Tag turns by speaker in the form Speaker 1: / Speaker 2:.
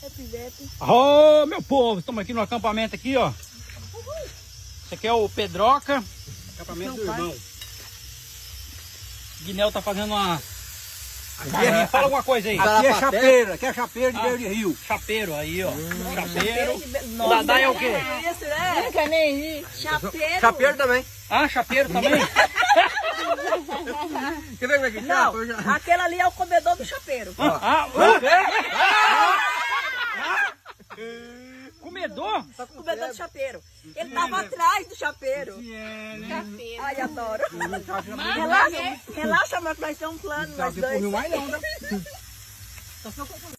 Speaker 1: É pivete.
Speaker 2: Ô, meu povo, estamos aqui no acampamento aqui, ó. Esse aqui é o Pedroca, acampamento do irmão. Guinel tá fazendo uma... Fala alguma coisa aí.
Speaker 3: Aqui é chapeiro de beira de rio.
Speaker 2: Chapeiro aí, ó. Chapeiro. Dadá é o quê?
Speaker 1: Isso, né? Nunca nem vi. Chapeiro.
Speaker 3: Chapeiro também.
Speaker 2: Ah, chapeiro também?
Speaker 3: Quer ver como é que
Speaker 1: Não, aquele ali é o comedor do chapeiro.
Speaker 2: Comedor?
Speaker 1: Comedor do chapeiro. Ele tava atrás do chapeiro. Ai, adoro. Relaxa, mas nós temos um plano, nós dois.
Speaker 3: Não mais não, né?